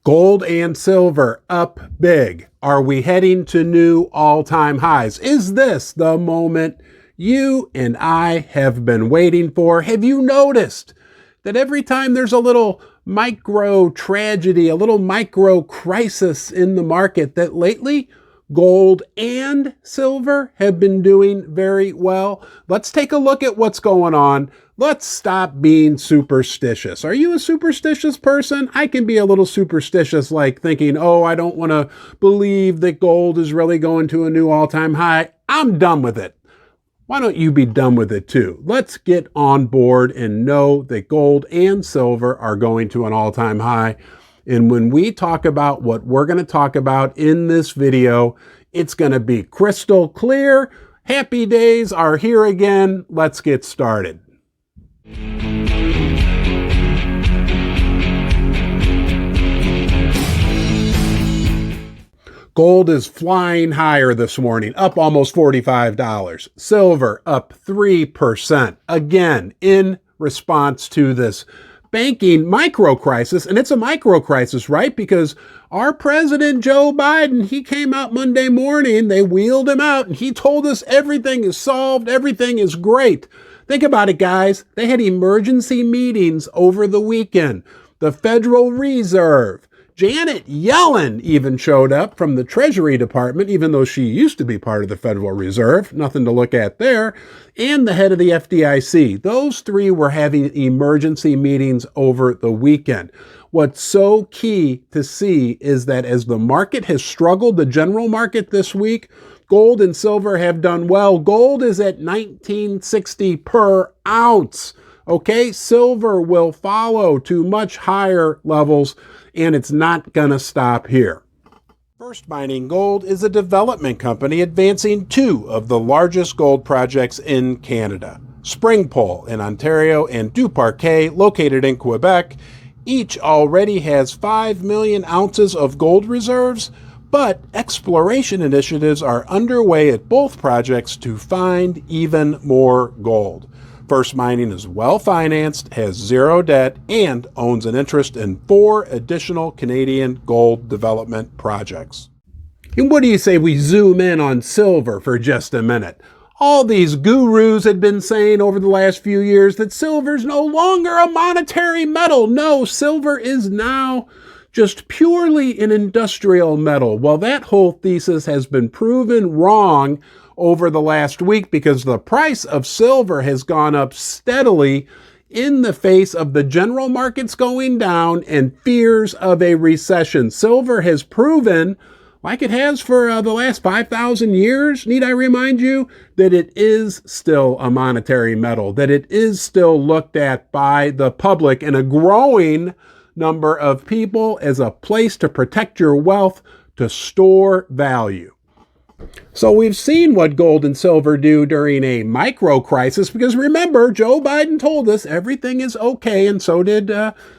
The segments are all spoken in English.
Gold and silver up big. Are we heading to new all-time highs? Is this the moment you and I have been waiting for? Have you noticed that every time there's a little micro tragedy, a little micro crisis in the market, that lately gold and silver have been doing very well? Let's take a look at what's going on. Let's stop being superstitious. Are you a superstitious person? I can be a little superstitious, like thinking, oh, I don't want to believe that gold is really going to a new all-time high. I'm done with it. Why don't you be done with it too? Let's get on board and know that gold and silver are going to an all-time high. And when we talk about what we're going to talk about in this video, it's going to be crystal clear. Happy days are here again. Let's get started. Gold is flying higher this morning, up almost $45. Silver up 3%, again, in response to this banking micro crisis. And it's a micro crisis, right? Because our president, Joe Biden, he came out Monday morning, they wheeled him out, and he told us everything is solved, everything is great. Think about it, guys. They had emergency meetings over the weekend. The Federal Reserve, Janet Yellen even showed up from the Treasury Department, even though she used to be part of the Federal Reserve. Nothing to look at there. And the head of the FDIC. Those three were having emergency meetings over the weekend. What's so key to see is that as the market has struggled, the general market this week, gold and silver have done well. Gold is at $19.60 per ounce. Okay, silver will follow to much higher levels, and it's not going to stop here. First Mining Gold is a development company advancing two of the largest gold projects in Canada. Springpole in Ontario and Duparquet, located in Quebec, each already has 5 million ounces of gold reserves, but exploration initiatives are underway at both projects to find even more gold. First Mining is well-financed, has zero debt, and owns an interest in 4 additional Canadian gold development projects. And what do you say we zoom in on silver for just a minute? All these gurus had been saying over the last few years that silver's no longer a monetary metal. No, silver is now just purely an industrial metal. Well, that whole thesis has been proven wrong over the last week because the price of silver has gone up steadily in the face of the general markets going down and fears of a recession. Silver has proven, like it has for the last 5,000 years, need I remind you, that it is still a monetary metal, that it is still looked at by the public and a growing number of people as a place to protect your wealth, to store value. So we've seen what gold and silver do during a micro crisis, because remember, Joe Biden told us everything is okay, and so did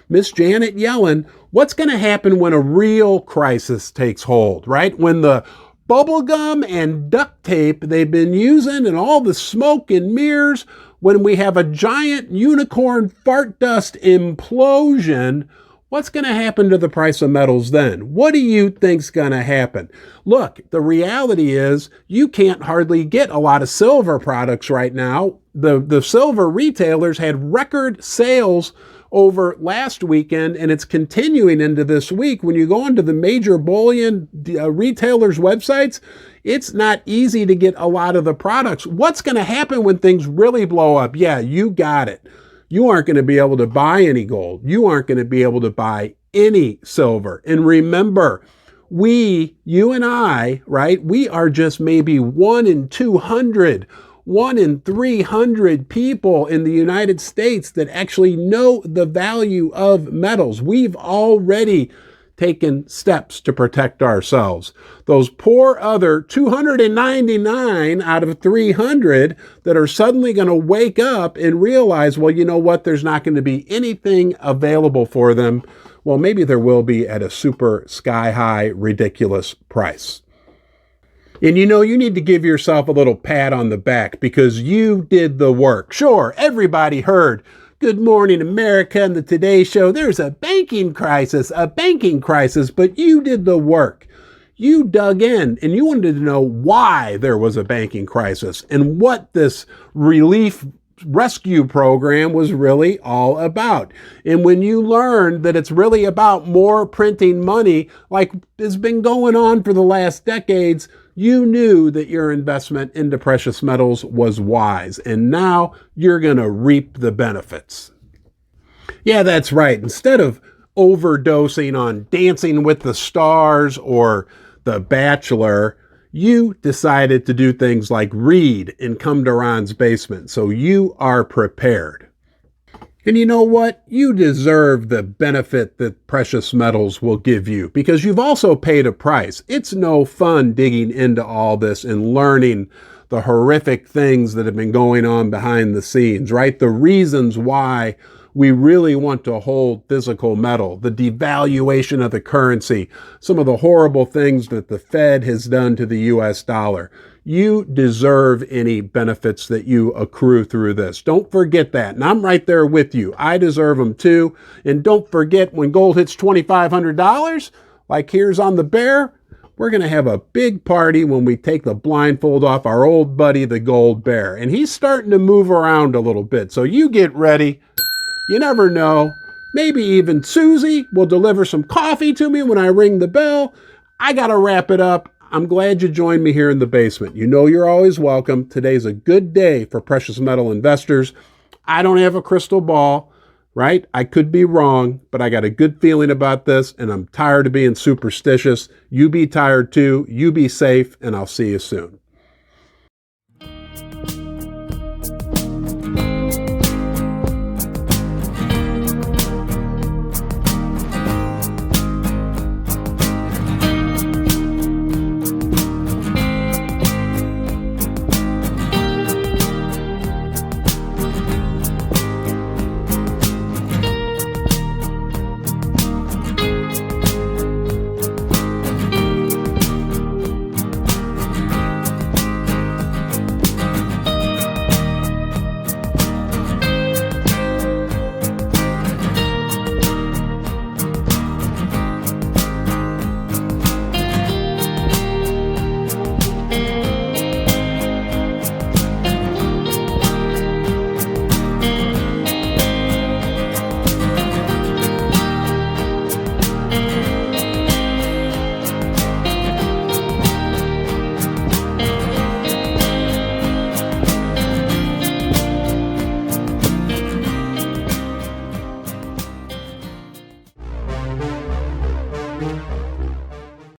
Miss Janet Yellen. What's going to happen when a real crisis takes hold, right? When the bubble gum and duct tape they've been using and all the smoke and mirrors, when we have a giant unicorn fart dust implosion, what's going to happen to the price of metals then? What do you think's going to happen? Look, the reality is you can't hardly get a lot of silver products right now. The silver retailers had record sales over last weekend, and it's continuing into this week. When you go into the major bullion retailers' websites, it's not easy to get a lot of the products. What's going to happen when things really blow up? Yeah, you got it. You aren't going to be able to buy any gold. You aren't going to be able to buy any silver. And remember, you and I, right, we are just maybe 1 in 200, 1 in 300 people in the United States that actually know the value of metals. We've already taken steps to protect ourselves. Those poor other 299 out of 300 that are suddenly going to wake up and realize, well, you know what, there's not going to be anything available for them. Well, maybe there will be at a super sky-high, ridiculous price. And you know, you need to give yourself a little pat on the back because you did the work. Sure, everybody heard Good Morning America and the Today Show. There's a banking crisis, but you did the work. You dug in and you wanted to know why there was a banking crisis and what this relief rescue program was really all about. And when you learned that it's really about more printing money, like has been going on for the last decades, you knew that your investment into precious metals was wise. And now you're going to reap the benefits. Yeah, that's right. Instead of overdosing on Dancing with the Stars or The Bachelor, you decided to do things like read and come to Ron's basement, so you are prepared. And you know what? You deserve the benefit that precious metals will give you because you've also paid a price. It's no fun digging into all this and learning the horrific things that have been going on behind the scenes, right? The reasons why we really want to hold physical metal, the devaluation of the currency, some of the horrible things that the Fed has done to the US dollar. You deserve any benefits that you accrue through this. Don't forget that. And I'm right there with you. I deserve them too. And don't forget when gold hits $2,500, like here's on the bear, we're going to have a big party when we take the blindfold off our old buddy, the gold bear. And he's starting to move around a little bit. So you get ready. You never know. Maybe even Susie will deliver some coffee to me when I ring the bell. I got to wrap it up. I'm glad you joined me here in the basement. You know you're always welcome. Today's a good day for precious metal investors. I don't have a crystal ball, right? I could be wrong, but I got a good feeling about this, and I'm tired of being superstitious. You be tired too. You be safe, and I'll see you soon.